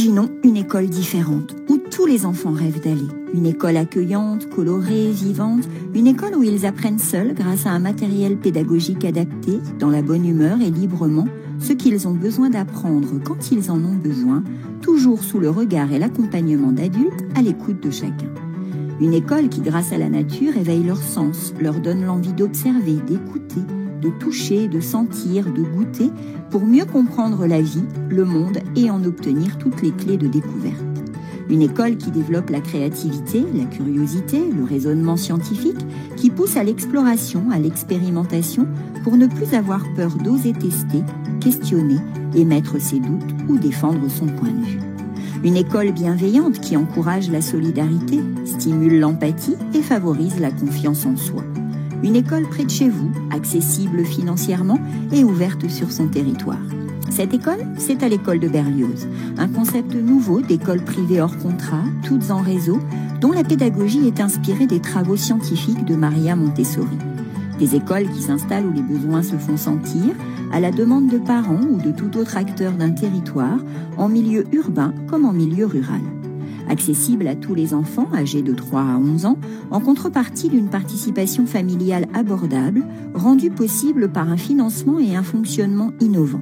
Imaginons une école différente, où tous les enfants rêvent d'aller. Une école accueillante, colorée, vivante, une école où ils apprennent seuls grâce à un matériel pédagogique adapté, dans la bonne humeur et librement, ce qu'ils ont besoin d'apprendre quand ils en ont besoin, toujours sous le regard et l'accompagnement d'adultes à l'écoute de chacun. Une école qui, grâce à la nature, éveille leurs sens, leur donne l'envie d'observer, d'écouter, de toucher, de sentir, de goûter, pour mieux comprendre la vie, le monde et en obtenir toutes les clés de découverte. Une école qui développe la créativité, la curiosité, le raisonnement scientifique, qui pousse à l'exploration, à l'expérimentation, pour ne plus avoir peur d'oser tester, questionner, émettre ses doutes ou défendre son point de vue. Une école bienveillante qui encourage la solidarité, stimule l'empathie et favorise la confiance en soi. Une école près de chez vous, accessible financièrement et ouverte sur son territoire. Cette école, c'est à l'école de Berlioz, un concept nouveau d'école privée hors contrat, toutes en réseau, dont la pédagogie est inspirée des travaux scientifiques de Maria Montessori. Des écoles qui s'installent où les besoins se font sentir, à la demande de parents ou de tout autre acteur d'un territoire, en milieu urbain comme en milieu rural. Accessible à tous les enfants âgés de 3 à 11 ans, en contrepartie d'une participation familiale abordable, rendue possible par un financement et un fonctionnement innovant.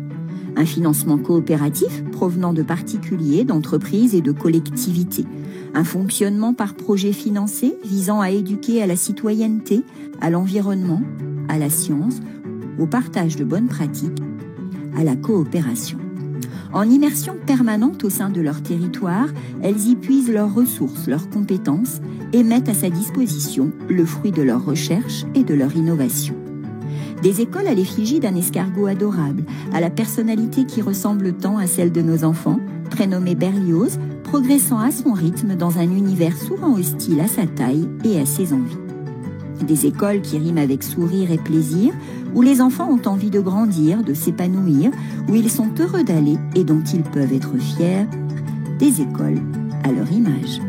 Un financement coopératif provenant de particuliers, d'entreprises et de collectivités. Un fonctionnement par projet financé visant à éduquer à la citoyenneté, à l'environnement, à la science, au partage de bonnes pratiques, à la coopération. En immersion permanente au sein de leur territoire, elles y puisent leurs ressources, leurs compétences et mettent à sa disposition le fruit de leurs recherches et de leur innovation. Des écoles à l'effigie d'un escargot adorable, à la personnalité qui ressemble tant à celle de nos enfants, prénommé Berlioz, progressant à son rythme dans un univers souvent hostile à sa taille et à ses envies. Des écoles qui riment avec sourire et plaisir, où les enfants ont envie de grandir, de s'épanouir, où ils sont heureux d'aller et dont ils peuvent être fiers. Des écoles à leur image.